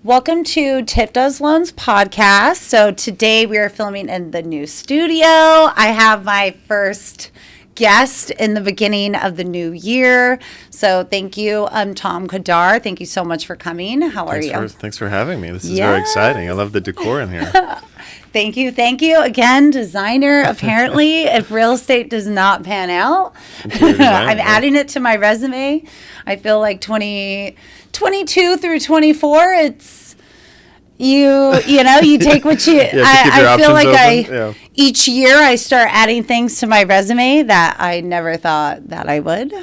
Welcome to TiffDoesLoans Podcast. So today we are filming in the new studio. I have my first guest in the beginning of the new year. So thank you, Tom Kadar. Thank you so much for coming. How are you? Thanks for having me. This is very exciting. I love the decor in here. Thank you. Again, designer, apparently, if real estate does not pan out. I'm adding it to my resume. I feel like 22 through 24, it's you take what you I feel like each year I start adding things to my resume that I never thought that I would.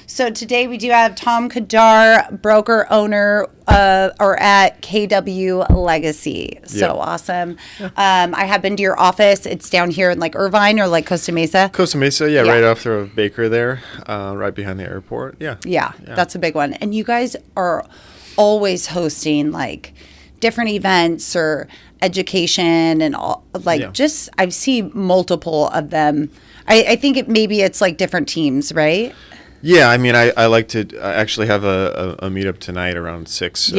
So today we do have Tom Kadar, broker owner or at KW Legacy. So awesome. I have been to your office. It's down here in like Irvine or like Costa Mesa. Costa Mesa, right off the Baker there, right behind the airport. Yeah, that's a big one. And you guys are always hosting like different events or education and all just I've seen multiple of them. I think it's like different teams, right? Yeah, I mean, I like to actually have a meetup tonight around 6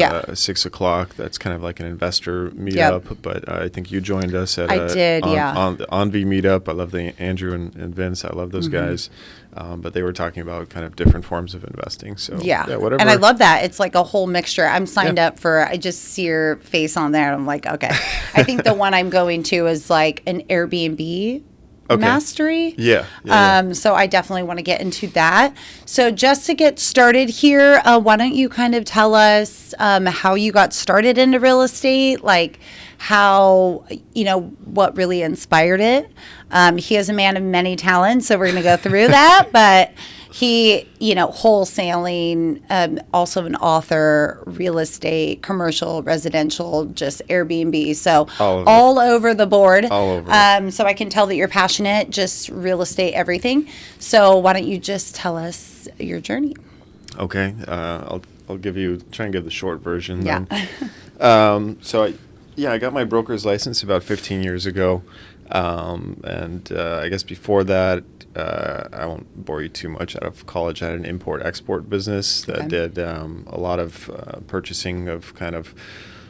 o'clock. That's kind of like an investor meetup, but I think you joined us at on the Envy meetup. I love the Andrew and Vince. I love those guys. But they were talking about kind of different forms of investing. So whatever. And I love that. It's like a whole mixture. I'm signed up for, I just see your face on there. I'm like, okay. I think the one I'm going to is like an Airbnb mastery. So I definitely want to get into that. So just to get started here, why don't you kind of tell us how you got started into real estate, like how, what really inspired it. He is a man of many talents, so we're going to go through that, but he, wholesaling, also an author, real estate, commercial, residential, just Airbnb. So all over the board. All over. So I can tell that you're passionate, just real estate, everything. So why don't you just tell us your journey? Okay. I'll try and give the short version then. I got my broker's license about 15 years ago. And I guess before that, I won't bore you too much. Out of college, I had an import-export business that did a lot of purchasing of kind of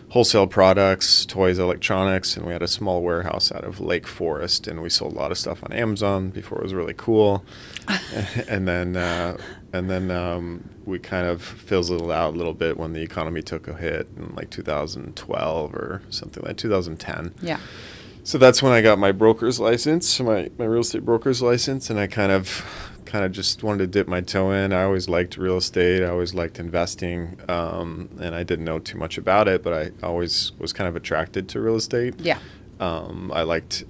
wholesale products, toys, electronics, and we had a small warehouse out of Lake Forest, and we sold a lot of stuff on Amazon before it was really cool. and then we kind of fizzled out a little bit when the economy took a hit in like 2012 or something like 2010. Yeah. So that's when I got my broker's license, my real estate broker's license, and I kind of just wanted to dip my toe in. I always liked real estate. I always liked investing, and I didn't know too much about it, but I always was kind of attracted to real estate. Yeah. I liked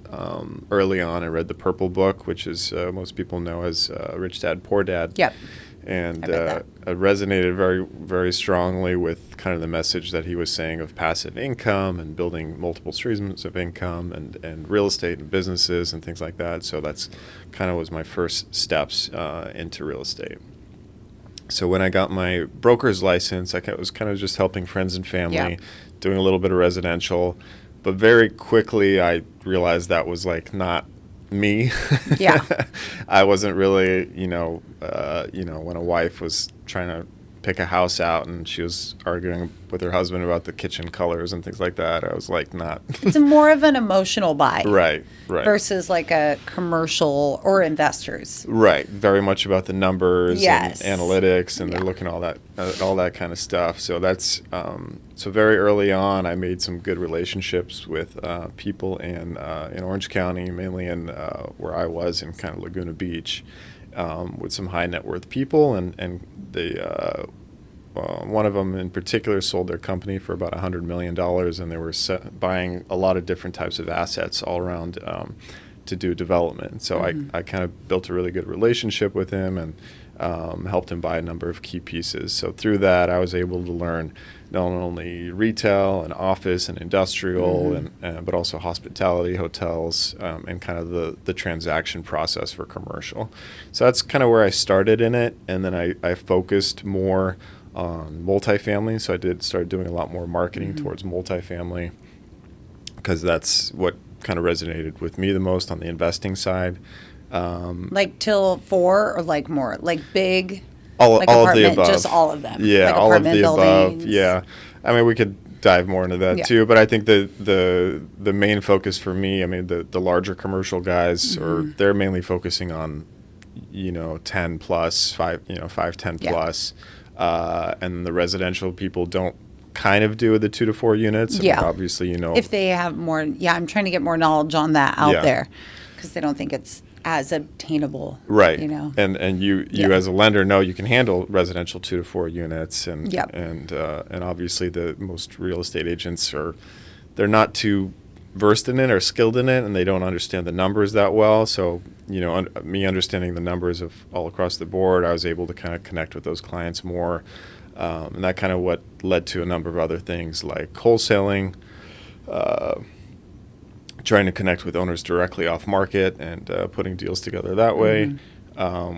early on. I read the Purple Book, which is most people know as Rich Dad Poor Dad. Yep. And it resonated very, very strongly with kind of the message that he was saying of passive income and building multiple streams of income and real estate and businesses and things like that. So that's kind of was my first steps into real estate. So when I got my broker's license, I was kind of just helping friends and family, doing a little bit of residential. But very quickly, I realized that was like not me. I wasn't really, when a wife was trying to pick a house out and she was arguing with her husband about the kitchen colors and things like that, I was like, not. It's more of an emotional buy. Right. Versus like a commercial or investors. Right. Very much about the numbers and analytics, and they're looking at all that kind of stuff. So that's, so very early on, I made some good relationships with people in Orange County, mainly in where I was in kind of Laguna Beach, with some high net worth people, and they one of them in particular sold their company for about $100 million, and they were buying a lot of different types of assets all around to do development. So I kind of built a really good relationship with him and helped him buy a number of key pieces. So through that, I was able to learn not only retail and office and industrial, but also hospitality, hotels, and kind of the transaction process for commercial. So that's kind of where I started in it, and then I focused more on multifamily. So I started doing a lot more marketing towards multifamily, because that's what kind of resonated with me the most on the investing side. Like till 4 or like more, like big, all like of apartment, the above. just all of them. Yeah, like all of the buildings. above. Yeah. I mean, we could dive more into that too, but I think the main focus for me, I mean, the larger commercial guys, or they're mainly focusing on, 10 plus, 10 plus, and the residential people don't kind of do the 2 to 4 units. I mean, obviously, if they have more, I'm trying to get more knowledge on that out there, because they don't think it's as obtainable, right? And you as a lender know you can handle residential 2 to 4 units, and obviously the most real estate agents they're not too versed in it or skilled in it, and they don't understand the numbers that well. So me understanding the numbers of all across the board, I was able to kind of connect with those clients more, and that kind of what led to a number of other things like wholesaling. Trying to connect with owners directly off market and putting deals together that way,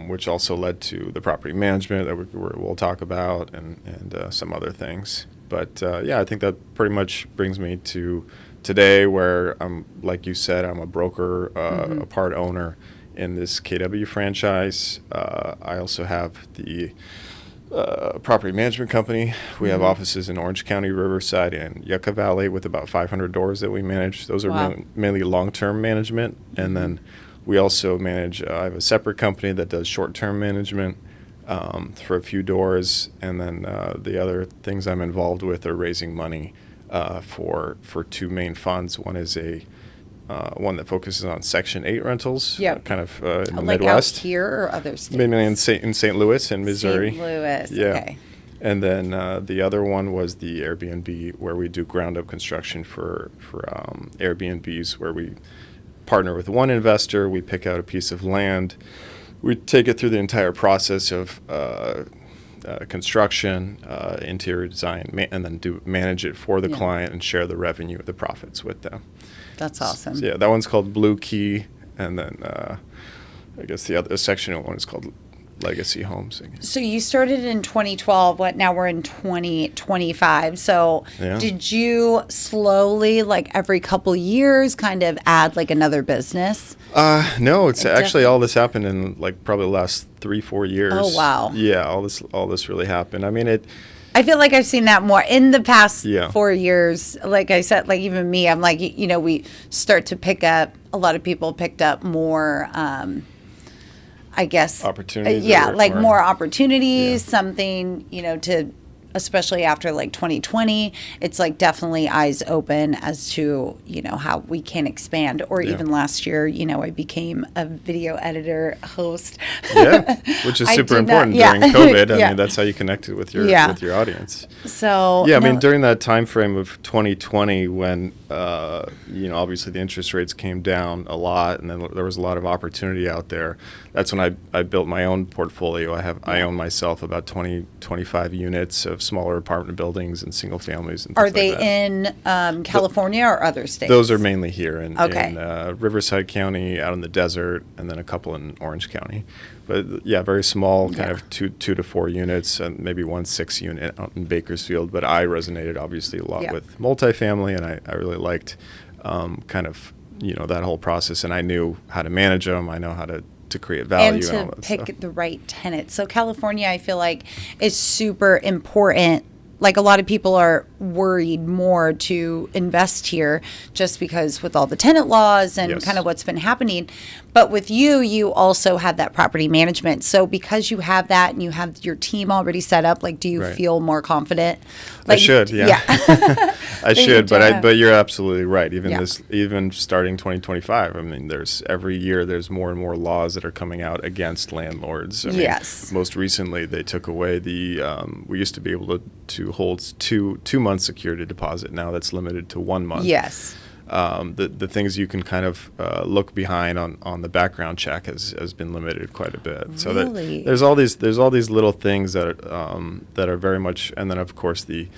which also led to the property management that we'll talk about, and some other things. But I think that pretty much brings me to today, where I'm, like you said, I'm a broker, a part owner in this KW franchise. I also have the property management company. We have offices in Orange County, Riverside, and Yucca Valley with about 500 doors that we manage. Those are mainly long-term management. And then we also manage, I have a separate company that does short-term management for a few doors. And then the other things I'm involved with are raising money for 2 main funds. One is one that focuses on Section 8 rentals, kind of in the Midwest. Out here or other states? Mainly in St. Louis and Missouri. St. Louis, okay. And then the other one was the Airbnb, where we do ground-up construction for Airbnbs, where we partner with one investor, we pick out a piece of land, we take it through the entire process of construction, interior design, and then manage it for the client and share the revenue, the profits with them. That's awesome. So, that one's called Blue Key, and then I guess the other section one is called Legacy Homes. So you started in 2012. Now we're in 2025. So did you slowly, like every couple years, kind of add like another business? No, it's actually all this happened in like probably the last 3-4 years. Oh wow! Yeah, all this really happened. I mean I feel like I've seen that more in the past 4 years. Like I said, like even me, I'm like, we start to pick up, a lot of people picked up more, I guess. Opportunities. More opportunities, something, to, especially after like 2020, it's like definitely eyes open as to, how we can expand. Or even last year, I became a video editor, host. Which is super important during COVID. I mean, that's how you connected with your audience. So I mean, during that time frame of 2020, when obviously the interest rates came down a lot, and then there was a lot of opportunity out there. That's when I built my own portfolio. I own myself about 25 units of smaller apartment buildings and single families. And are they in California or other states? Those are mainly here in Riverside County, out in the desert, and then a couple in Orange County. But very small, kind of 2 to 4 units, and maybe 1 6-unit out in Bakersfield. But I resonated obviously a lot with multifamily, and I really liked kind of that whole process, and I knew how to manage them. I know how to create value and all to that pick stuff. The right tenant. So California, I feel like, is super important. Like a lot of people are worried more to invest here just because with all the tenant laws and kind of what's been happening. But with you also have that property management. So because you have that and you have your team already set up, like, do you feel more confident? Like, I should, I should, but you're absolutely right. Even starting 2025, I mean, every year there's more and more laws that are coming out against landlords. I mean, most recently, they took away we used to be able to hold two months security deposit. Now that's limited to 1 month. Yes. The things you can kind of look behind on the background check has been limited quite a bit. So really? There's all these little things that are very much, and then of course the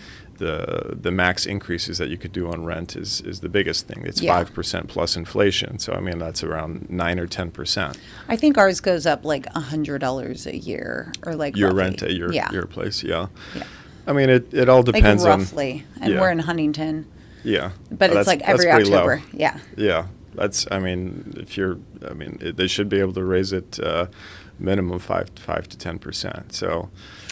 max increases that you could do on rent is the biggest thing. It's 5% plus inflation. So I mean that's around 9 or 10%. I think ours goes up like $100 a year, or like your roughly. rent at your place. Yeah. I mean it all depends like roughly, and we're in Huntington. Yeah. But it's like every October. Low. Yeah. They should be able to raise it minimum 5 to 10%. So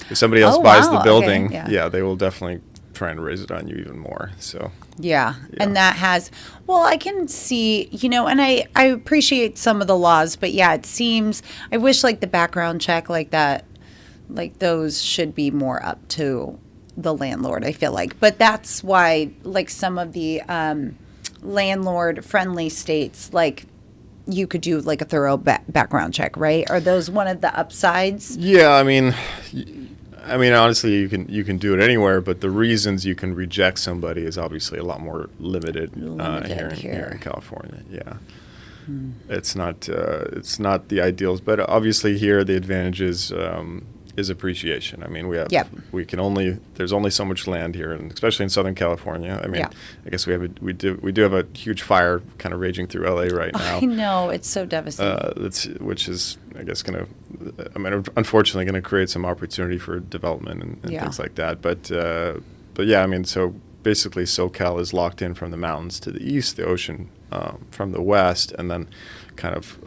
if somebody else buys the building, they will definitely trying to raise it on you even more. So yeah. And that has, well, I can see, and I appreciate some of the laws, but yeah, it seems, I wish like the background check like that, like those should be more up to the landlord, I feel like. But that's why like some of the landlord friendly states, like you could do like a thorough background check, right? Are those one of the upsides? Yeah, I mean, honestly, you can do it anywhere, but the reasons you can reject somebody is obviously a lot more limited here in California. Yeah, it's not the ideals, but obviously here the advantage is appreciation. I mean, there's only so much land here, and especially in Southern California. I mean, I guess we do have a huge fire kind of raging through LA right now. I know, it's so devastating. Which is, I guess, unfortunately going to create some opportunity for development and things like that. But yeah, I mean, so basically SoCal is locked in from the mountains to the east, the ocean from the west, and then kind of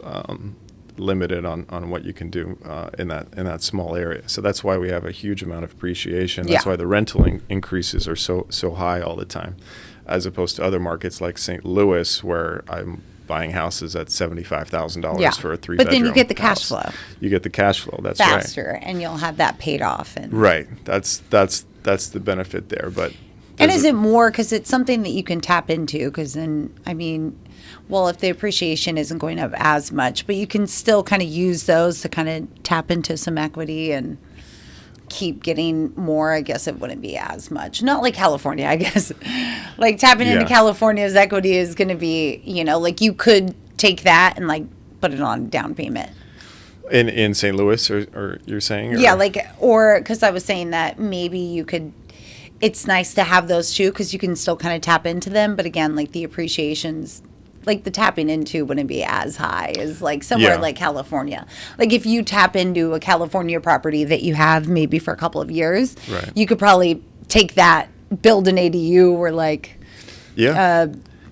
limited on what you can do in that small area. So that's why we have a huge amount of appreciation. That's why the rental increases are so high all the time, as opposed to other markets like St. Louis, where I'm buying houses at $75,000 for a 3-bedroom. But then you get the cash flow. You get the cash flow. That's faster, right. And you'll have that paid off. Right. That's the benefit there. But and is it more because it's something that you can tap into? Because then, I mean, well, if the appreciation isn't going up as much, but you can still kind of use those to kind of tap into some equity and keep getting more. I guess it wouldn't be as much. Not like California, I guess. Like tapping into California's equity is going to be, like you could take that and like put it on down payment. In St. Louis, or you're saying? Or? Yeah, or because I was saying that maybe you could. It's nice to have those too because you can still kind of tap into them. But again, like the appreciations, like the tapping into wouldn't be as high as like somewhere like California. Like if you tap into a California property that you have maybe for a couple of years, you could probably take that, build an ADU or like,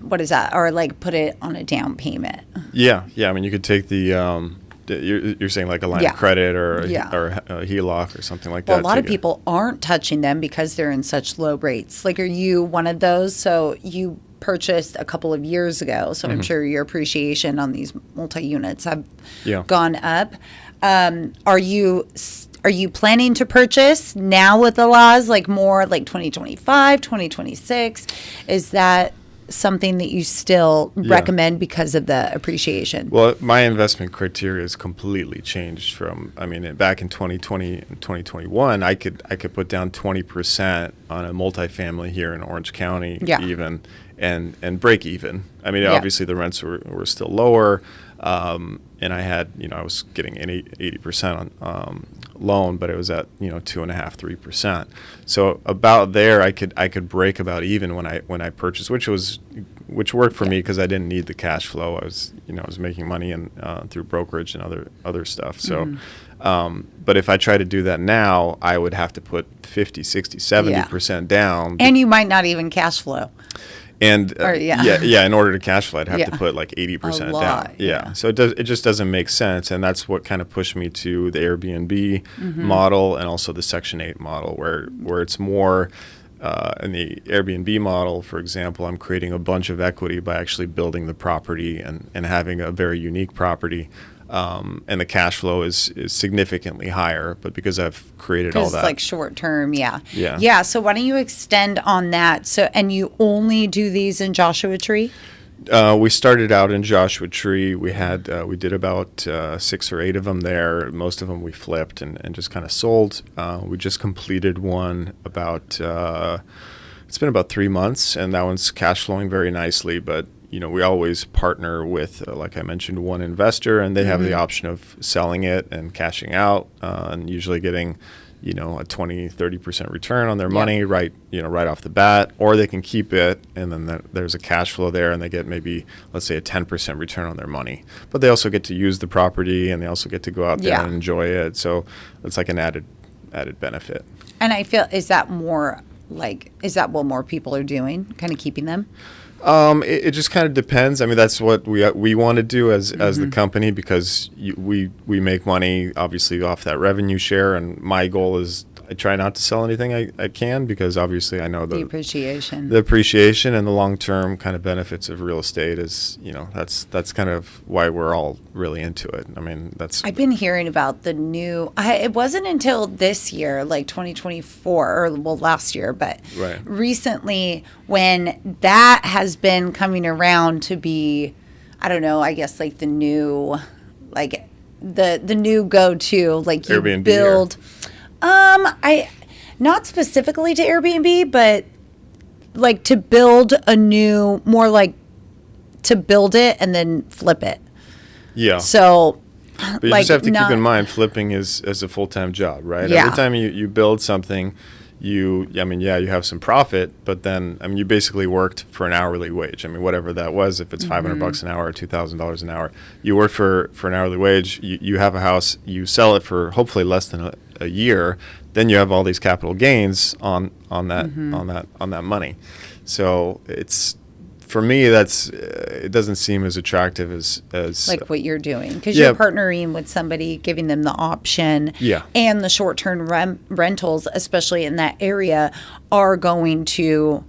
what is that? Or like put it on a down payment. Yeah. I mean, you could take the, you're saying like a line of credit or a HELOC or something like that. Well, a lot of people aren't touching them because they're in such low rates. Like, are you one of those? So you purchased a couple of years ago, so I'm sure your appreciation on these multi-units have gone up. Are you planning to purchase now with the laws, like more like 2025, 2026? Is that something that you still recommend because of the appreciation? Well, my investment criteria has completely changed from, back in 2020 and 2021, I could put down 20% on a multifamily here in Orange County even and break even. Obviously the rents were still lower, and I had, I was getting an 80% on loan, but it was at 2.5-3%. So about there, I could break about even when I purchased, which worked for me because I didn't need the cash flow. I was making money through brokerage and other stuff. So, but if I try to do that now, I would have to put 50, 60, 70% down, and you might not even cash flow. And in order to cash flow, I'd have to put like 80% down. So it just doesn't make sense, and that's what kind of pushed me to the Airbnb model and also the Section 8 model, where it's more in the Airbnb model, for example, I'm creating a bunch of equity by actually building the property and having a very unique property. And the cash flow is significantly higher, but because I've created all that. Because like short term, Yeah, so why don't you extend on that? So, and you only do these in Joshua Tree? We started out in Joshua Tree. We did about 6 or 8 of them there. Most of them we flipped and just kind of sold. We just completed one it's been about 3 months, and that one's cash flowing very nicely, but we always partner with, like I mentioned, one investor, and they have the option of selling it and cashing out, and usually getting, a 20-30% return on their money right off the bat, or they can keep it, and then there's a cash flow there, and they get maybe, let's say, a 10% return on their mony. But they also get to use the property, and they also get to go out there and enjoy it. So it's like an added benefit. And I feel, is that what more people are doing, kind of keeping them? It just kind of depends. That's what we want to do as the company, because we make money obviously off that revenue share, and my goal is I try not to sell anything I can, because obviously I know the appreciation and the long-term kind of benefits of real estate is, that's kind of why we're all really into it. I mean, I've been hearing about the new, it wasn't until this year, like 2024, or last year, but recently, when that has been coming around to be, I don't know, I guess like the new, like the new go-to, like you Airbnb build, I not specifically to Airbnb, but like to build a new, more like to build it and then flip it. Yeah. So, but you just have to keep in mind, flipping is a full-time job, right? Yeah. Every time you build something, you have some profit, but then, you basically worked for an hourly wage. Whatever that was, if it's $500 an hour or $2,000 an hour, you work for an hourly wage. You have a house, you sell it for hopefully less than a year. Then you have all these capital gains on that money. So for me, it doesn't seem as attractive as like what you're doing, because you're partnering with somebody, giving them the option. Yeah. And the short-term rentals, especially in that area, are going to,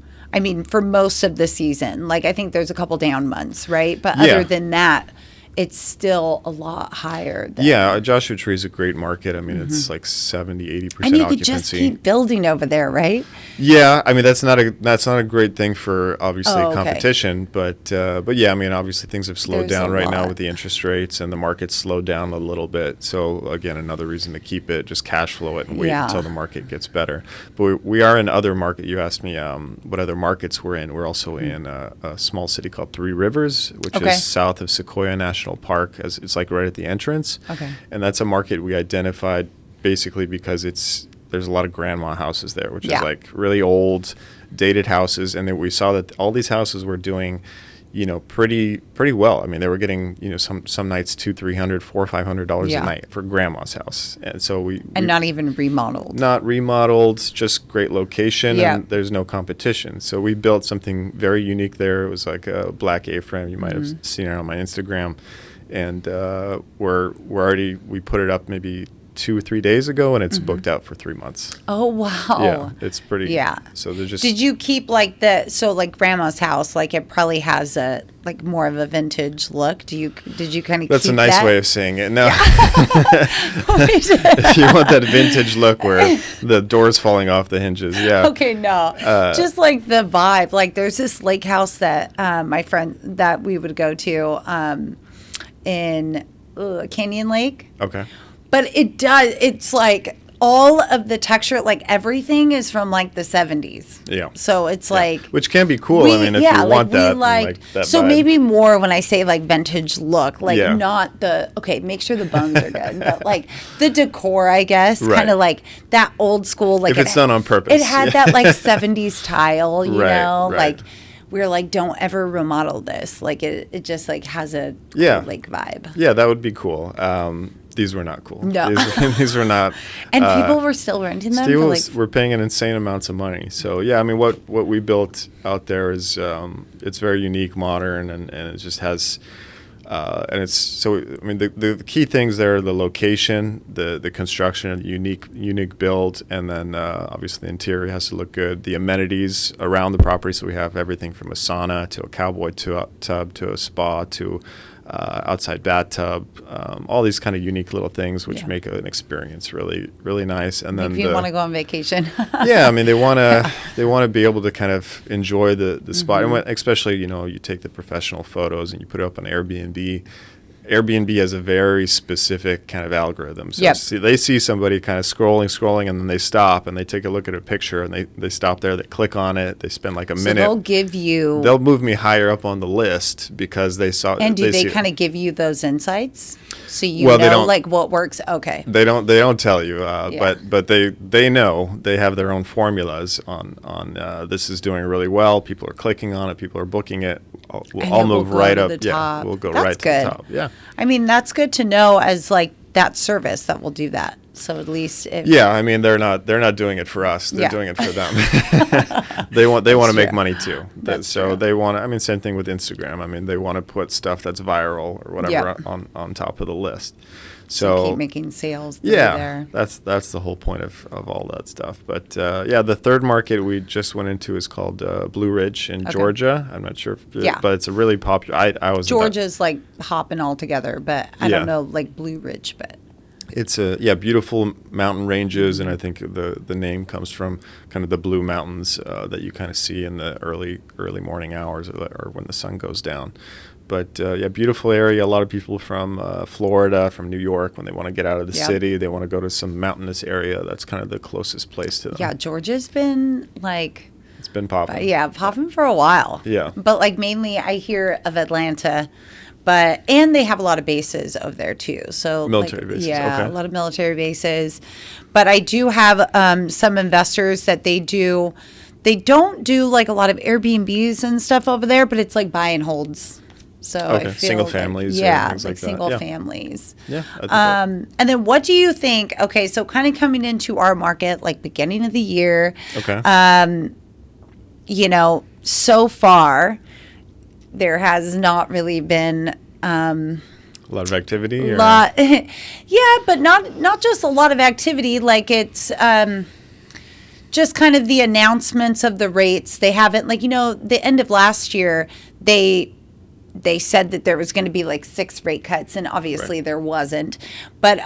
for most of the season. Like, I think there's a couple down months, right? But other than that, it's still a lot higher. Joshua Tree is a great market. It's like 70-80% occupancy. And you could just keep building over there, right? Yeah, that's not a great thing for obviously competition, but obviously things have slowed down right now with the interest rates, and the market's slowed down a little bit. So again, another reason to keep it, just cash flow it and wait until the market gets better. But we are in other market. You asked me what other markets we're in. We're also in a small city called Three Rivers, which is south of Sequoia National Park. It's like right at the entrance. Okay. And that's a market we identified basically because there's a lot of grandma houses there, which is like really old, dated houses. And then we saw that all these houses were doing, pretty well. They were getting, some nights $200, $300, $400, $500 a night for grandma's house. And so we not even remodeled. Not remodeled, just great location, and there's no competition. So we built something very unique there. It was like a black A-frame. You might have seen it on my Instagram. And we put it up maybe 2 or 3 days ago, and it's booked out for 3 months. Oh, wow. Yeah, it's pretty. Yeah. So there's just. Did you keep like grandma's house, like it probably has a like more of a vintage look? Did you kind of keep that? That's a nice way of saying it. No. If you want that vintage look where the door's falling off the hinges, yeah. Okay, no. Just like the vibe. Like there's this lake house that my friend that we would go to in Canyon Lake. Okay. But it's like all of the texture, like everything is from like the 70s. Yeah. So it's like. Which can be cool. If you want that. Like that so vibe. Maybe more when I say like vintage look, like not make sure the bones are good, but like the decor, I guess, kind of like that old school. Like if it's done on purpose. It had that like 70s tile, you know, like. We were like, don't ever remodel this. Like it just like has a cool, like vibe. Yeah, that would be cool. These were not cool. No. These were not. And people were still renting them. We're paying an insane amounts of money. So yeah, what we built out there is it's very unique, modern, and it just has. And it's so. The key things there are the location, the construction, unique build, and then obviously the interior has to look good. The amenities around the property, so we have everything from a sauna to a cowboy tub to a spa to outside bathtub, all these kind of unique little things which make an experience really, really nice. And then if you want to go on vacation, they want to be able to kind of enjoy the spot, and especially you take the professional photos and you put it up on Airbnb. Airbnb has a very specific kind of algorithm. So they see somebody kind of scrolling, and then they stop and they take a look at a picture and they stop there, they click on it, they spend like a minute. They'll move me higher up on the list because they saw. And do they kind of give you those insights? So know like what works? Okay. They don't tell you, but they know. They have their own formulas on this is doing really well. People are clicking on it. People are booking it. I'll move right up. We'll go right to the top. Yeah. That's good to know as like that service that will do that. So at least if I mean, they're not doing it for us. They're doing it for them. They want to make money too. So they want to, I mean, same thing with Instagram. I mean, they want to put stuff that's viral or whatever on top of the list. So keep making sales. There. That's the whole point of all that stuff. But the third market we just went into is called Blue Ridge in Georgia. I'm not sure, but it's a really popular. Georgia's like hopping all together, but I don't know like Blue Ridge, but. It's beautiful mountain ranges, and I think the name comes from kind of the blue mountains that you kind of see in the early morning hours or when the sun goes down. But beautiful area. A lot of people from Florida, from New York, when they want to get out of the city, they want to go to some mountainous area. That's kind of the closest place to them. Yeah, Georgia's been like... It's been popping. Popping for a while. Yeah. But like mainly I hear of Atlanta, and they have a lot of bases over there too. So military bases. Yeah, a lot of military bases. But I do have some investors that they don't do like a lot of Airbnbs and stuff over there, but it's like buy and holds. So I feel single families, things like single families. Yeah. And then what do you think? Okay, so kind of coming into our market, like beginning of the year. Okay. So far there has not really been a lot of activity. But not just a lot of activity. Like it's just kind of the announcements of the rates. They haven't the end of last year they said that there was going to be like 6 rate cuts, and obviously there wasn't. But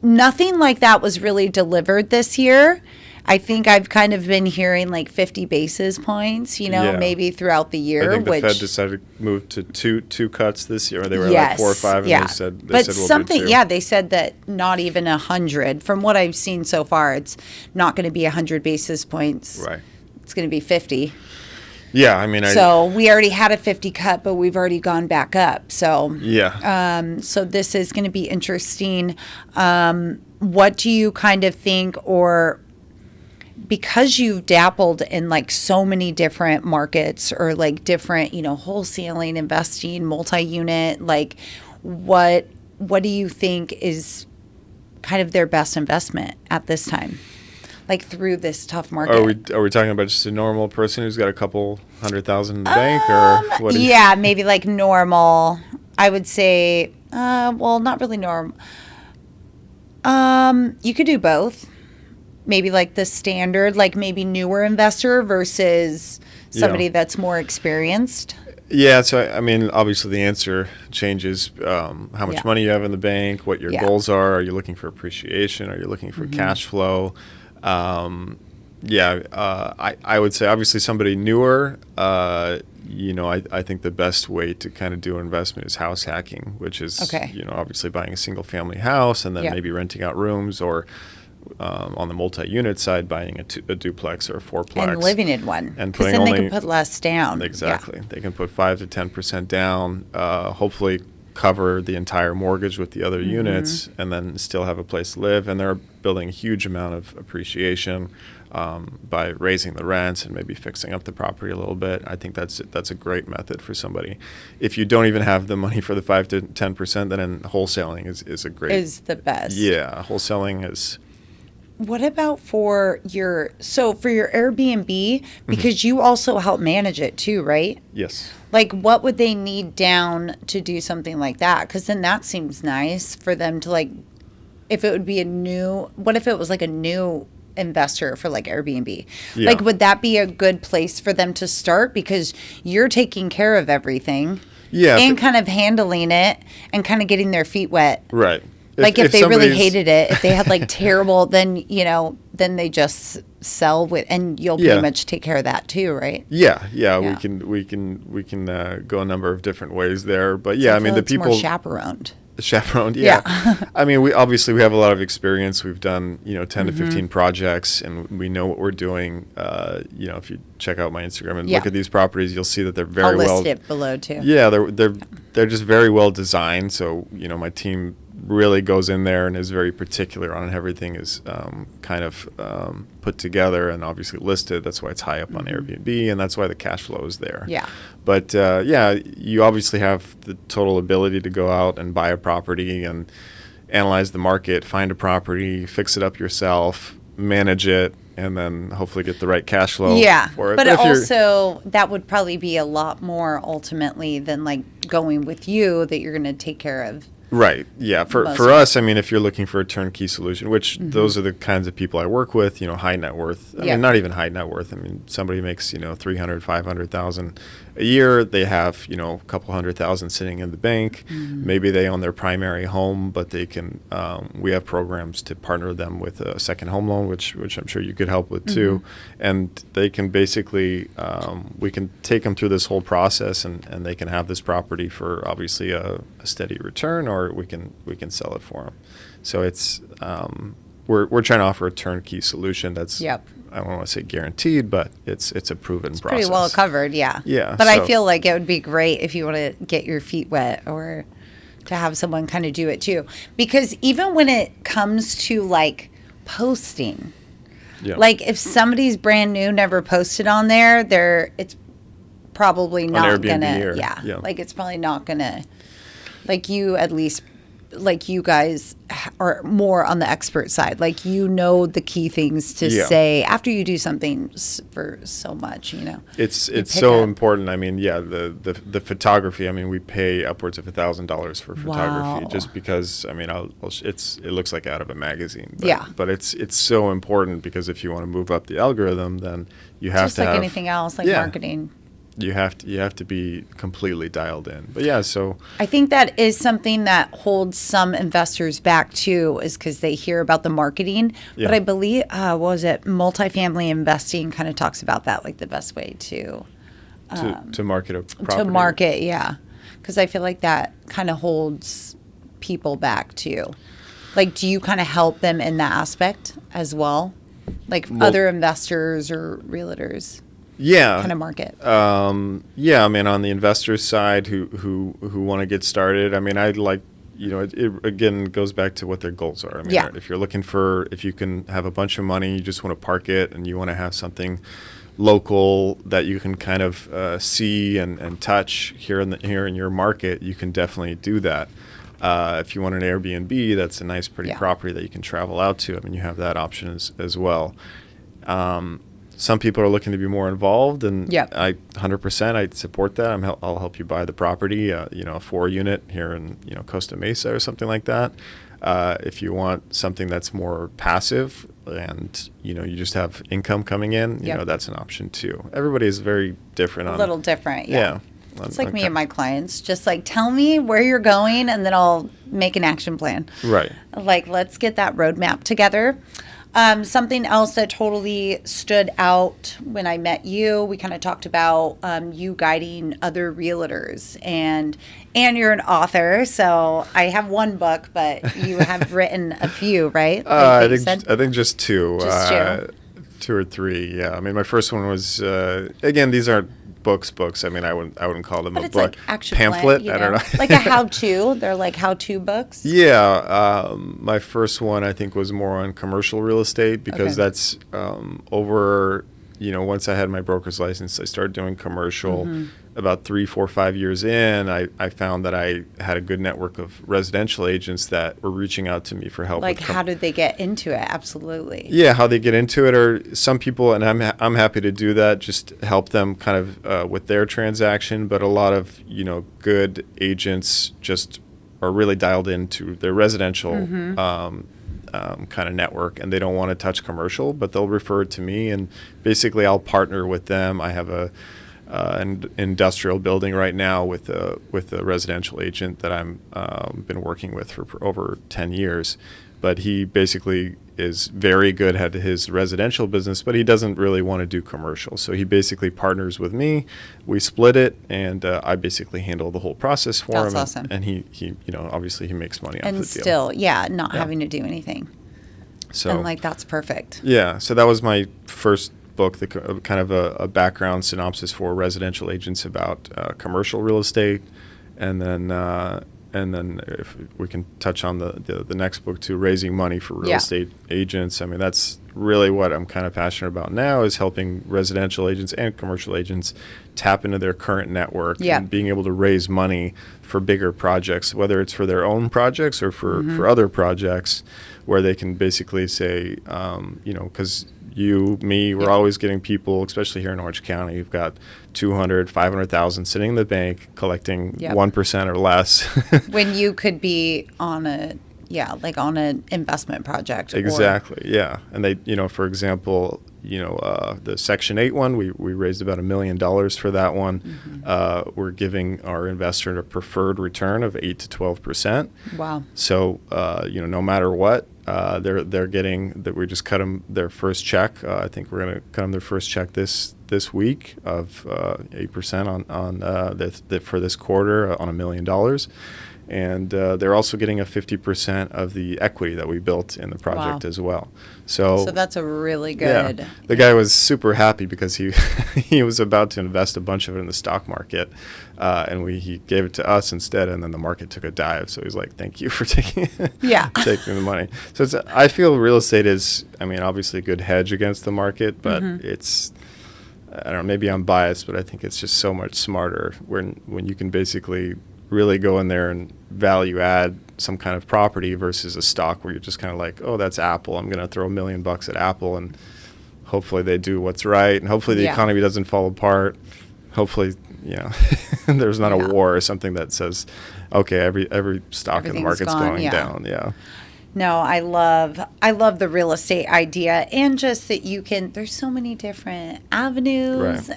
nothing like that was really delivered this year. I think I've kind of been hearing like 50 basis points, maybe throughout the year. I think the Fed decided to move to two cuts this year. They were like 4 or 5, and they said we'll do 2. They said that not even 100. From what I've seen so far, it's not going to be 100 basis points. Right. It's going to be 50. Yeah, I mean, so we already had a 50 cut, but we've already gone back up. So so this is going to be interesting. What do you kind of think, or because you've dabbled in like so many different markets or like different, wholesaling, investing, multi-unit, like what do you think is kind of their best investment at this time? Like through this tough market. Are we talking about just a normal person who's got a couple $100,000 in the bank, or what? Maybe like normal. I would say, not really normal. You could do both. Maybe like the standard, like maybe newer investor versus somebody that's more experienced. Yeah, so I mean, obviously the answer changes. How much money you have in the bank, what your goals are. Are you looking for appreciation? Are you looking for cash flow? I would say obviously somebody newer, I think the best way to kind of do an investment is house hacking, which is, obviously buying a single family house and then maybe renting out rooms, or on the multi-unit side, buying a duplex or a fourplex. And living in one. And because then they can put less down. Exactly. Yeah. They can put 5 to 10% down, hopefully cover the entire mortgage with the other units, and then still have a place to live. And they're building a huge amount of appreciation by raising the rents and maybe fixing up the property a little bit. I think that's a great method for somebody. If you don't even have the money for the 5 to 10%, then wholesaling is the best. Yeah, wholesaling is. What about for your Airbnb, because you also help manage it too, right? Yes. Like, what would they need down to do something like that? Because then that seems nice for them to, like, if it would be what if it was like a new investor for like Airbnb? Yeah. Like, would that be a good place for them to start? Because you're taking care of everything. Yeah. And kind of handling it and kind of getting their feet wet. Right. If they really hated it, if they had like terrible, then they just sell with, and you'll pretty much take care of that too, right? Yeah. We can go a number of different ways there, but the people more chaperoned. Yeah. I mean, we have a lot of experience. We've done 10 to 15 projects, and we know what we're doing. If you check out my Instagram and look at these properties, you'll see that they're very well. I'll list it below too. Yeah, they're just very well designed. So my team really goes in there and is very particular on everything is put together and obviously listed. That's why it's high up on Airbnb, and that's why the cash flow is there. Yeah. But you obviously have the total ability to go out and buy a property, and analyze the market, find a property, fix it up yourself, manage it, and then hopefully get the right cash flow for it. But also that would probably be a lot more ultimately than like going with you that you're going to take care of. Right. Yeah. For us, I mean, if you're looking for a turnkey solution, which those are the kinds of people I work with, high net worth. I mean, not even high net worth. I mean, somebody makes, 300, 500,000 a year. They have, a couple 100,000 sitting in the bank. Maybe they own their primary home, but they can, we have programs to partner them with a second home loan, which I'm sure you could help with too. And they can basically, we can take them through this whole process and they can have this property for obviously a steady return, or we can sell it for them. So it's we're trying to offer a turnkey solution that's I don't want to say guaranteed, but it's a proven process. Pretty well covered, yeah. Yeah. But I feel like it would be great if you want to get your feet wet or to have someone kind of do it too, because even when it comes to like posting, like if somebody's brand new, never posted on there, it's probably not gonna, like it's probably not gonna. Like you, at least, like you guys are more on the expert side. Like the key things to say after you do something for so much. It's so important. I mean, the photography. I mean, we pay upwards of $1,000 for photography just because. I mean, it looks like out of a magazine. But it's so important because if you want to move up the algorithm, then you have just to like have anything else, like marketing. You have to be completely dialed in. But so I think that is something that holds some investors back too, is because they hear about the marketing. But I believe multifamily investing kind of talks about that, like the best way to market a property. To market, because I feel like that kind of holds people back too. Like, do you kind of help them in that aspect as well, like other investors or realtors? Kind of market. I mean, on the investor side who want to get started, I mean, I'd like, it again goes back to what their goals are. I mean, if you can have a bunch of money, you just want to park it and you want to have something local that you can kind of see and touch here in your market, you can definitely do that. If you want an Airbnb, that's a nice, pretty property that you can travel out to. I mean, you have that option as well. Some people are looking to be more involved, and I 100% I'd support that. I'll help you buy the property, a 4-unit here in Costa Mesa or something like that. If you want something that's more passive and you just have income coming in, that's an option too. Everybody is very different. A little different, It's like me and my clients. Just like tell me where you're going, and then I'll make an action plan. Right. Like let's get that roadmap together. Something else that totally stood out when I met you, we kind of talked about you guiding other realtors, and you're an author. So I have one book, but you have written a few, right? I think just two. Just two. 2 or 3. Yeah. I mean, my first one was again, these aren't books. I mean, I wouldn't call them a book. Like action pamphlet. Plan, I don't know. Like a how-to. They're like how-to books. Yeah. My first one I think was more on commercial real estate because that's over. Once I had my broker's license, I started doing commercial. About 3, 4, 5 years in, I found that I had a good network of residential agents that were reaching out to me for help. Like, how did they get into it? Absolutely. Yeah, how they get into it, or some people, and I'm happy to do that, just help them kind of with their transaction. But a lot of good agents just are really dialed into their residential kind of network, and they don't want to touch commercial, but they'll refer it to me, and basically I'll partner with them. I have an industrial building right now with a residential agent that I'm been working with for over 10 years, but he basically is very good at his residential business, but he doesn't really want to do commercial. So he basically partners with me. We split it, and I basically handle the whole process for him. That's awesome. And he obviously he makes money off the deal. And still, not having to do anything. So and that's perfect. Yeah. So that was my first book, the kind of a background synopsis for residential agents about commercial real estate, and then then if we can touch on the next book too, raising money for real estate agents. I mean, that's really what I'm kind of passionate about now, is helping residential agents and commercial agents tap into their current network and being able to raise money for bigger projects, whether it's for their own projects or for other projects, where they can basically say, because we're always getting people, especially here in Orange County, you've got 200, 500,000 sitting in the bank collecting 1% or less. When you could be on an investment project. Exactly. And they, for example, the Section 8 one, we raised about $1 million for that one. We're giving our investor a preferred return of 8 to 12%. Wow. So, no matter what, they're getting that. We just cut them their first check. I think we're going to cut them their first check this week of 8% on for this quarter on $1 million. And they're also getting a 50% of the equity that we built in the project as well. So that's a really good. Yeah, the guy was super happy because he was about to invest a bunch of it in the stock market, and he gave it to us instead. And then the market took a dive. So he's like, "Thank you for taking taking the money." So I feel real estate is, obviously a good hedge against the market, but it's. I don't know. Maybe I'm biased, but I think it's just so much smarter when you can basically really go in there and value add some kind of property versus a stock where you're just kind of like, oh, that's Apple. I'm going to throw $1 million at Apple, and hopefully they do what's right, and hopefully the economy doesn't fall apart. Hopefully, there's not a war or something that says, okay, every stock in the market's going down. Yeah. No, I love the real estate idea, and just that there's so many different avenues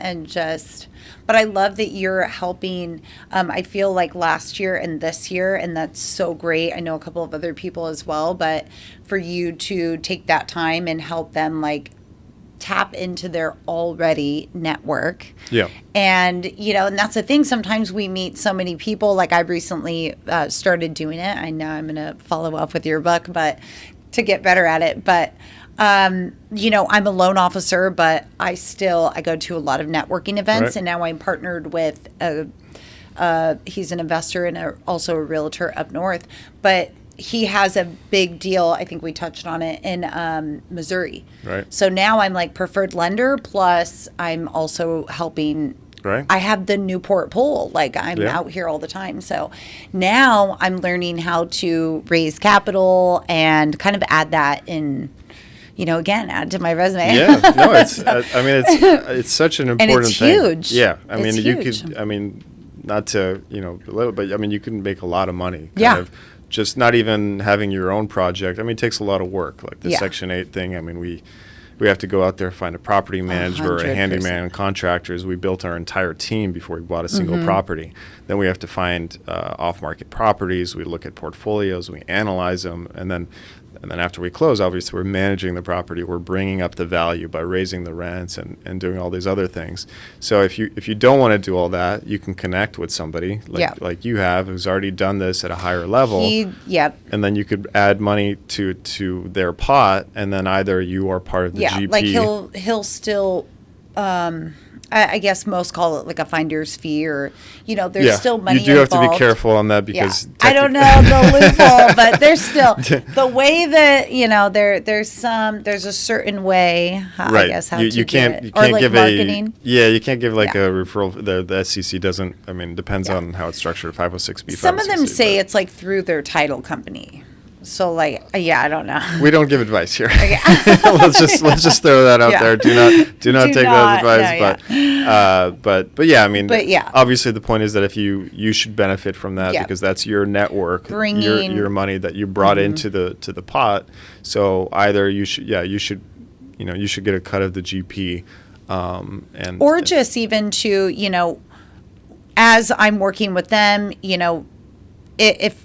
but I love that you're helping. I feel like last year and this year, and that's so great. I know a couple of other people as well, but for you to take that time and help them tap into their already network. Yeah. And, and that's the thing. Sometimes we meet so many people. Like I recently started doing it. I know I'm going to follow up with your book, but to get better at it. But, I'm a loan officer, but I go to a lot of networking events. And now I'm partnered with he's an investor and also a realtor up north. But he has a big deal. I think we touched on it in Missouri. Right. So now I'm preferred lender, plus I'm also helping. Right. I have the Newport pool. I'm out here all the time. So now I'm learning how to raise capital and kind of add that in. Again, add to my resume. Yeah, no, it's such an important and it's thing. Huge. Yeah, it's huge. Not to, belittle, but you can make a lot of money. Kind of just not even having your own project. It takes a lot of work. Like the Section 8 thing. We have to go out there, find a property manager, or a handyman, contractors. We built our entire team before we bought a single property. Then we have to find off-market properties. We look at portfolios. We analyze them, and then after we close, obviously we're managing the property. We're bringing up the value by raising the rents and doing all these other things. So if you don't want to do all that, you can connect with somebody like you have, who's already done this at a higher level. And then you could add money to their pot, and then either you are part of the GP. He'll still. I guess most call it a finder's fee, or there's still money involved. You do have to be careful on that because I don't know the loophole, but there's still the way that there's a certain way. I guess how you can't give marketing. You can't give a referral. The SEC doesn't. Depends on how it's structured. 506B. Some of them say it's through their title company. So I don't know. We don't give advice here. Okay. let's just throw that out there. Do not take that advice. But obviously the point is that if you should benefit from that because that's your network, your money that you brought into the pot. So either you should get a cut of the GP, just even to as I'm working with them, if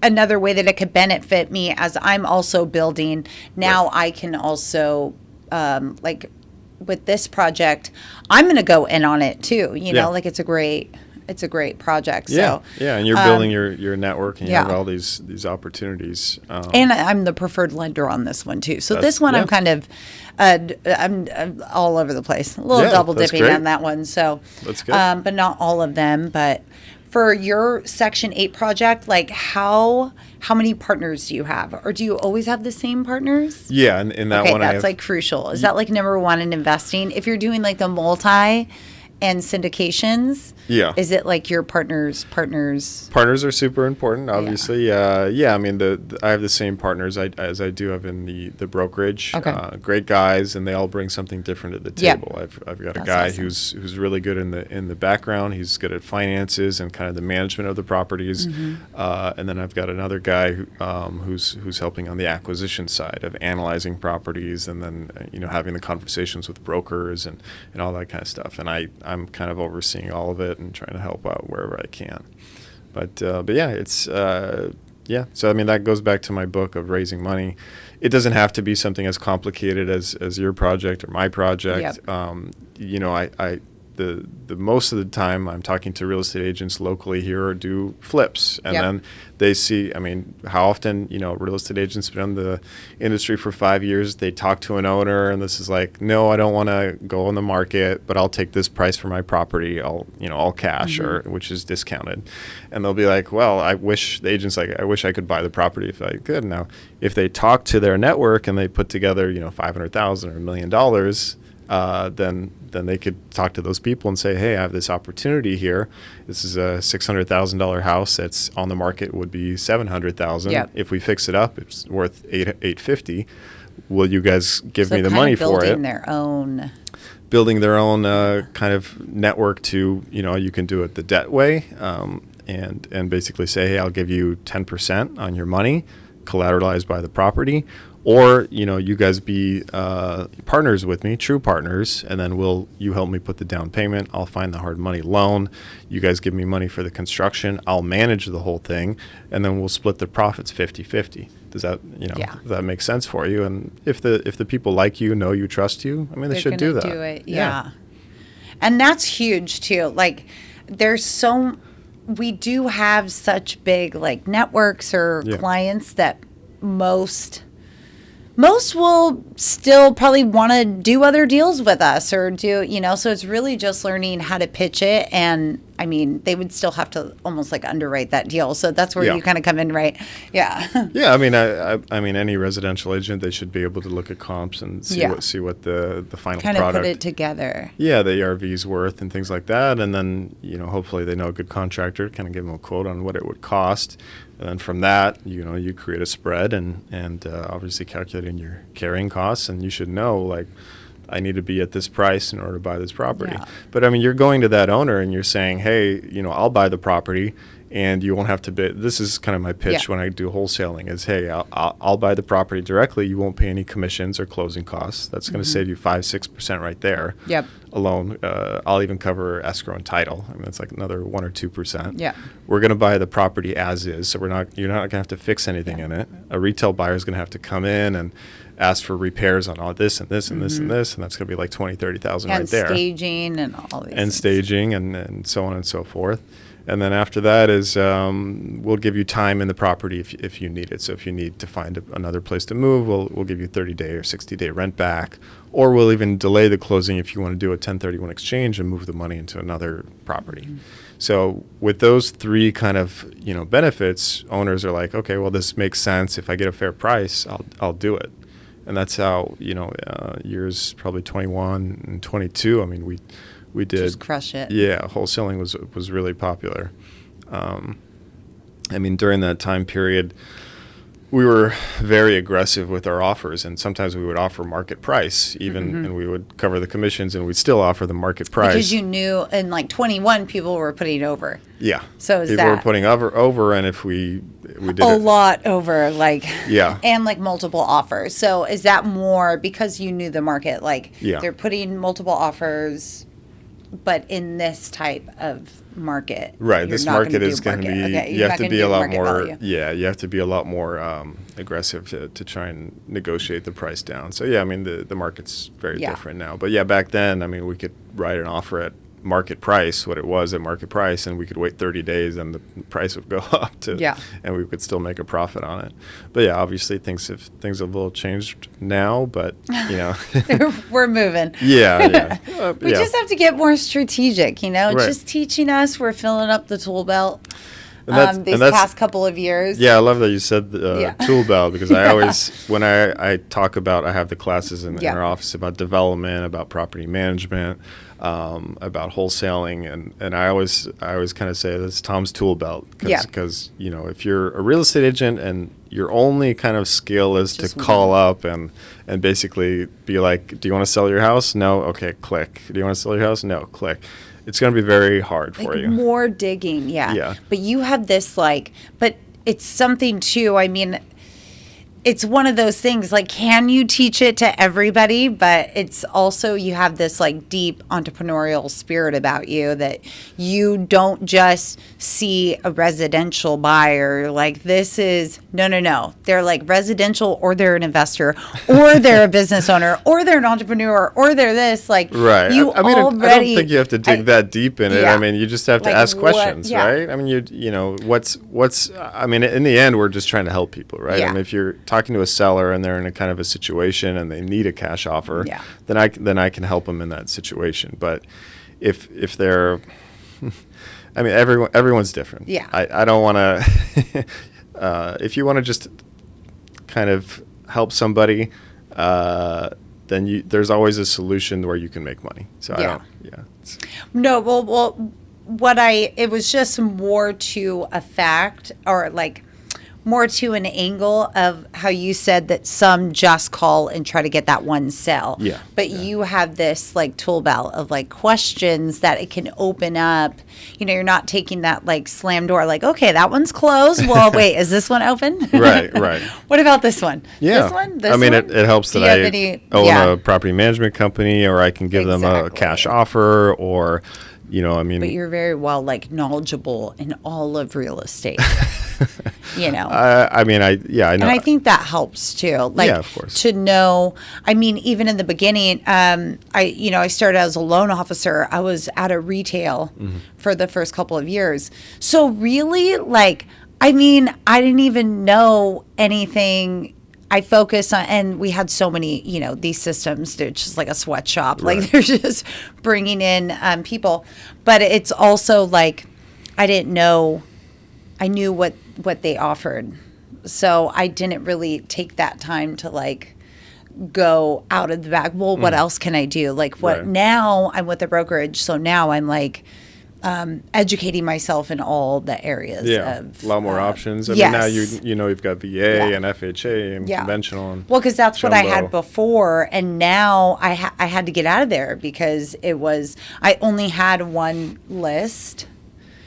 another way that it could benefit me as I'm also building. Now I can also, with this project, I'm going to go in on it too. It's a great project. So and you're building your network, and you have all these opportunities. And I'm the preferred lender on this one too. So this one I'm kind of, I'm all over the place. A little double dipping on that one. So that's good. but not all of them. But for your Section 8 project, like how many partners do you have? Or do you always have the same partners? Yeah, in that one, that's like crucial. Is that like number one in investing? If you're doing like the multi and syndications, is it like your partners? Partners are super important, obviously. I mean, I have the same partners as I do have in the brokerage. Okay. Great guys, and they all bring something different to the table. I've got a guy awesome. who's really good in the background. He's good at finances and kind of the management of the properties. And then I've got another guy who's helping on the acquisition side of analyzing properties, and then having the conversations with brokers and all that kind of stuff. And I'm kind of overseeing all of it and trying to help out wherever I can. But yeah, it's so I mean, that goes back to my book of raising money. It doesn't have to be something as complicated as your project or my project. Yep. The most of the time I'm talking to real estate agents locally here or do flips, and then they see, I mean, how often, real estate agents been in the industry for 5 years, they talk to an owner and this is like, no, I don't want to go on the market, but I'll take this price for my property. I'll cash, or which is discounted. And they'll be like, well, I wish I could buy the property if I could. Now, if they talk to their network and they put together, $500,000 or $1 million, then they could talk to those people and say, hey, I have this opportunity here. This is a $600,000 house that's on the market, would be $700,000. Yep. If we fix it up, it's worth $850. Will you guys give me the money for it? Building their own kind of network to, you can do it the debt way, and basically say, hey, I'll give you 10% on your money, collateralized by the property. Or, you guys be partners with me, true partners, and then you help me put the down payment. I'll find the hard money loan. You guys give me money for the construction. I'll manage the whole thing, and then we'll split the profits 50-50. Does that, does that make sense for you? And if the people like you, know you, trust you, I mean, they should do that. Do it, yeah. And that's huge too. Like, we do have such big like networks or clients that most will still probably want to do other deals with us or do, so it's really just learning how to pitch it. And I mean, they would still have to almost like underwrite that deal. So that's where you kind of come in, right? Yeah. Yeah. I mean, I mean, any residential agent, they should be able to look at comps and see what the final kind product. Kind of put it together. Yeah. The ERV's worth and things like that. And then, hopefully they know a good contractor, kind of give them a quote on what it would cost. And then from that, you create a spread and obviously calculating your carrying costs. And you should know, like, I need to be at this price in order to buy this property. Yeah. But I mean, you're going to that owner and you're saying, hey, I'll buy the property and you won't have to bid. This is kind of my pitch when I do wholesaling is, hey, I'll buy the property directly. You won't pay any commissions or closing costs. That's going to save you 5-6% right there. Yep. Alone. I'll even cover escrow and title. I mean, that's like another 1 or 2%. Yeah. We're going to buy the property as is, so you're not going to have to fix anything in it. A retail buyer is going to have to come in and ask for repairs on all this and this and this and this, and that's going to be like $20,000-$30,000 right there. And staging and all these. And staging and so on and so forth. And then after that is we'll give you time in the property if you need it. So if you need to find another place to move, we'll give you 30-day or 60-day rent back. Or we'll even delay the closing if you want to do a 1031 exchange and move the money into another property. Mm-hmm. So with those three kind of benefits, owners are like, okay, well, this makes sense. If I get a fair price, I'll do it. And that's how years probably 21 and 22. I mean, we did just crush it. Yeah, wholesaling was really popular. I mean, during that time period, we were very aggressive with our offers, and sometimes we would offer market price, even, and we would cover the commissions, and we'd still offer the market price because you knew in like 21 people were putting over. Yeah, so people were putting over, and if we did a lot over, like and like multiple offers. So is that more because you knew the market, like they're putting multiple offers? But in this type of market, right? This market is going to be. You have to be a lot more. Yeah, you have to be a lot more aggressive to try and negotiate the price down. So yeah, I mean the market's very different now. But yeah, back then, I mean, we could write an offer at market price, what it was at market price, and we could wait 30 days and the price would go up and we could still make a profit on it. But yeah, obviously things have a little changed now, but we're moving. Yeah. We just have to get more strategic, Right. Just teaching us, we're filling up the tool belt. These past couple of years. Yeah, I love that you said tool belt, because I always, when I talk about, I have the classes in our office about development, about property management, about wholesaling, and I always kind of say that's Tom's tool belt, because if you're a real estate agent and your only kind of skill is just to call up and basically be like, do you want to sell your house? No? Okay, click. Do you want to sell your house? No, click. It's going to be very hard for you. More digging, yeah. But you have this but it's something too. I mean, it's one of those things, can you teach it to everybody? But it's also, you have this deep entrepreneurial spirit about you, that you don't just see a residential buyer this is, no. They're residential, or they're an investor, or they're a business owner, or they're an entrepreneur, or they're this, right. I don't think you have to dig that deep in it. Yeah. I mean, you just have to ask questions, right? I mean, what's in the end, we're just trying to help people, right? Yeah. I mean, if you're talking to a seller and they're in a kind of a situation and they need a cash offer, then I can help them in that situation. But if they're, everyone's different. Yeah. I don't want to. If you want to just kind of help somebody, then there's always a solution where you can make money. So I don't. Yeah. No. Well. It was just more to a fact, or more to an angle of how you said that some just call and try to get that one sale. Yeah. But you have this tool belt of questions that it can open up. You're not taking that slam door, okay, that one's closed. Well, wait, is this one open? Right. What about this one? Yeah. This one? It helps that I own a property management company, or I can give them a cash offer, or But you're very well knowledgeable in all of real estate. I know. And I think that helps too. Of course. To know, even in the beginning, I started as a loan officer. I was at a retail for the first couple of years. So really, I didn't even know anything. I focus on, and we had so many, these systems, they're just like a sweatshop. Right. They're just bringing in people. But it's also I didn't know, I knew what they offered. So I didn't really take that time to go out of the bag. Well, what else can I do? Now I'm with a brokerage. So now I'm educating myself in all the areas. Yeah, of, a lot more options. Yes. Now you've got VA and FHA and conventional. And because that's jumbo. what I had before, and now I had to get out of there because I only had one list.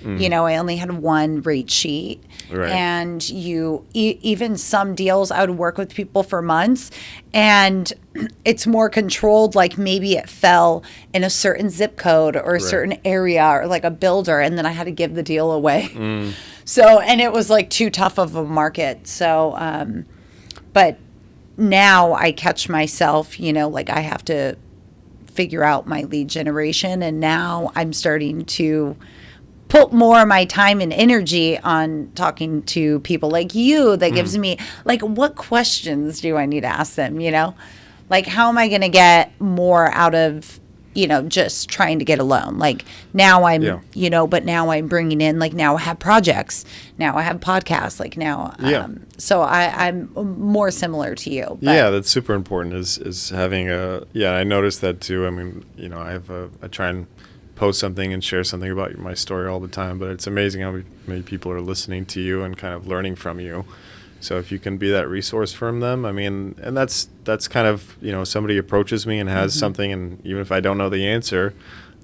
I only had one rate sheet. Right. And even some deals, I would work with people for months, and it's more controlled. Maybe it fell in a certain zip code or a certain area, or a builder, and then I had to give the deal away. So, and it was too tough of a market. So, but now I catch myself, I have to figure out my lead generation, and now I'm starting to put more of my time and energy on talking to people like you. That gives me what questions do I need to ask them? How am I going to get more out of just trying to get a loan? Now I'm but now I'm bringing in now I have projects, now I have podcasts, so I'm more similar to you. But that's super important is having I noticed that too. I try and post something and share something about my story all the time, but it's amazing how many people are listening to you and kind of learning from you. So if you can be that resource from them, and that's kind of, somebody approaches me and has something, and even if I don't know the answer,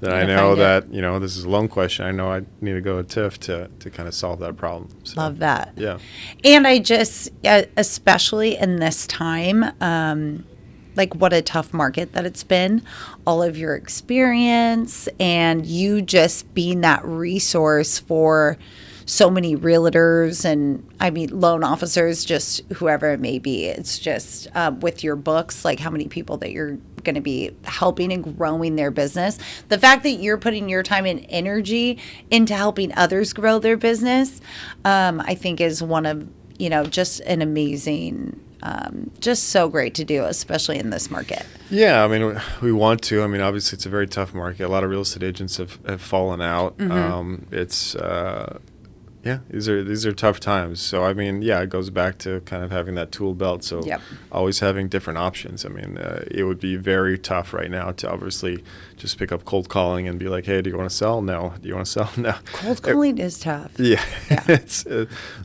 then I know that, this is a loan question. I know I need to go to TIFF to kind of solve that problem. So, love that. Yeah. And I just, especially in this time, what a tough market that it's been, all of your experience, and you just being that resource for so many realtors and loan officers, just whoever it may be. It's just with your books, how many people that you're going to be helping and growing their business. The fact that you're putting your time and energy into helping others grow their business, I think is one of, just an amazing, just so great to do, especially in this market. Yeah, I mean, we want to. I mean, obviously, it's a very tough market. A lot of real estate agents have fallen out. These are tough times. So, I mean, it goes back to kind of having that tool belt. So, always having different options. I mean, it would be very tough right now to obviously just pick up cold calling and be like, hey, do you want to sell? No. Do you want to sell? No. Cold calling is tough. Yeah.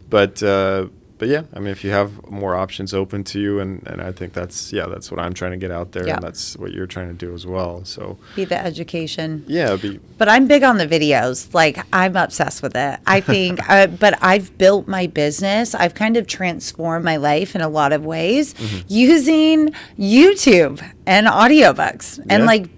But yeah, I mean, if you have more options open to you, and I think that's what I'm trying to get out there, and that's what you're trying to do as well. So be the education. Yeah. But I'm big on the videos. Like, I'm obsessed with it. I think, but I've built my business. I've kind of transformed my life in a lot of ways using YouTube and audiobooks and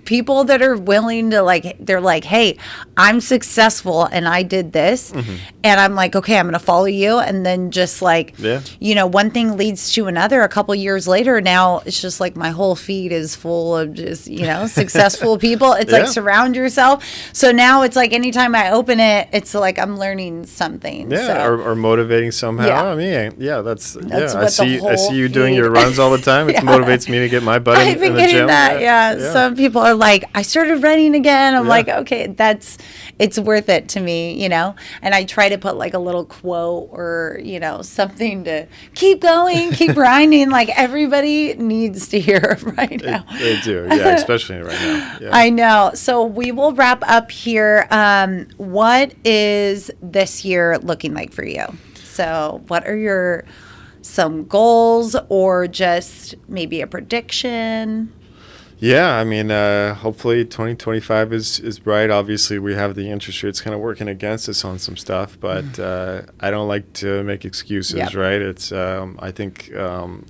people that are willing to they're like, hey, I'm successful and I did this. And I'm like, okay, I'm going to follow you. And then just one thing leads to another. A couple years later, now it's just like my whole feed is full of just, successful people. It's like, surround yourself. So now it's like anytime I open it, it's like I'm learning something. Yeah. Or motivating somehow. Yeah. I mean, that's what I see you doing feed. Your runs all the time. It motivates me to get my butt in the gym. I've been getting that. Some people are like, I started running again. I'm like, okay, it's worth it to me, and I try to put like a little quote or, something to keep going, keep grinding. Like, everybody needs to hear right now. They do. Yeah. Especially right now. Yeah. I know. So we will wrap up here. What is this year looking like for you? So what are some goals or just maybe a prediction? Yeah, I mean, hopefully 2025 is bright. Obviously, we have the interest rates kind of working against us on some stuff, but I don't like to make excuses, right? It's I think on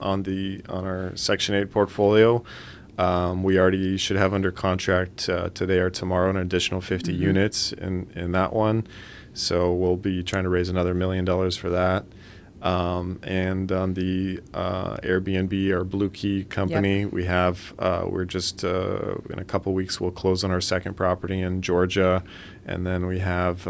our Section 8 portfolio, we already should have under contract today or tomorrow an additional 50 units in that one. So we'll be trying to raise another $1 million for that. And on the Airbnb, our Blue Key company, we have we're just in a couple weeks we'll close on our second property in Georgia, and then we have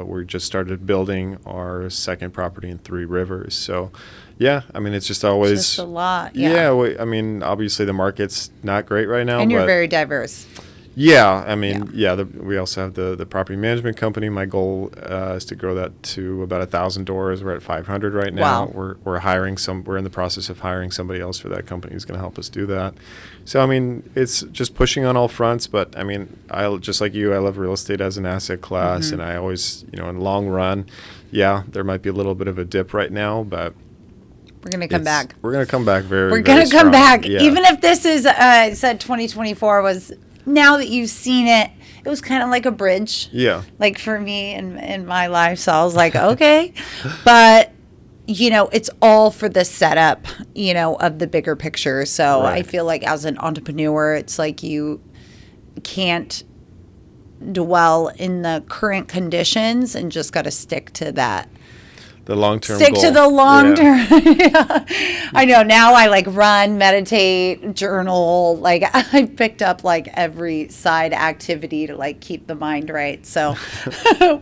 we just started building our second property in Three Rivers. So I mean, it's just always just a lot. I mean, obviously the market's not great right now, and you're very diverse. Yeah, I mean, we also have the property management company. My goal is to grow that to about 1,000 doors. We're at 500 right now. Wow. We're hiring we're in the process of hiring somebody else for that company who's going to help us do that. So, I mean, it's just pushing on all fronts. But, I mean, just like you, I love real estate as an asset class. And I always, in the long run, there might be a little bit of a dip right now, but we're going to come back. We're going to come back We're going to come back. Yeah. Even if this is, said 2024 was... Now that you've seen it, it was kind of like a bridge. Yeah. Like for me in my life. So I was like, okay. But, it's all for the setup, of the bigger picture. So I feel like as an entrepreneur, it's like you can't dwell in the current conditions and just got to stick to that. The long-term Stick goal. to the long term. I know. Now I like meditate, journal. Like I picked up like every side activity to like keep the mind right. So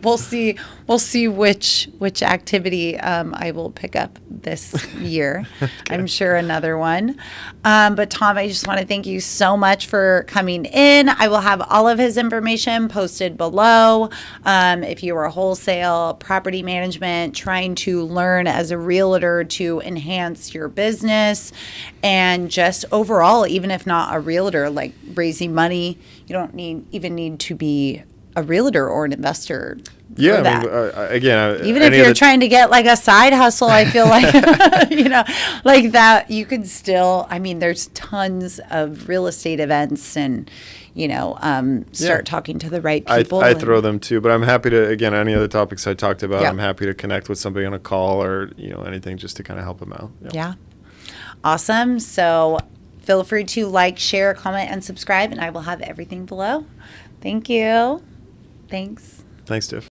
we'll see which activity I will pick up this year. Okay. I'm sure another one. But Tom, I just want to thank you so much for coming in. I will have all of his information posted below. If you are a wholesale property management trying to learn as a realtor to enhance your business and just overall, even if not a realtor, like raising money, you don't even need to be a realtor or an investor. Yeah, I mean, again, even if you're trying to get like a side hustle, I feel like, like that, you could still, I mean, there's tons of real estate events and, start talking to the right people. I throw them too, but I'm happy to, again, any other topics I talked about, I'm happy to connect with somebody on a call or, anything just to kind of help them out. Yeah. Awesome. So feel free to like, share, comment, and subscribe, and I will have everything below. Thank you. Thanks. Thanks, Tiff.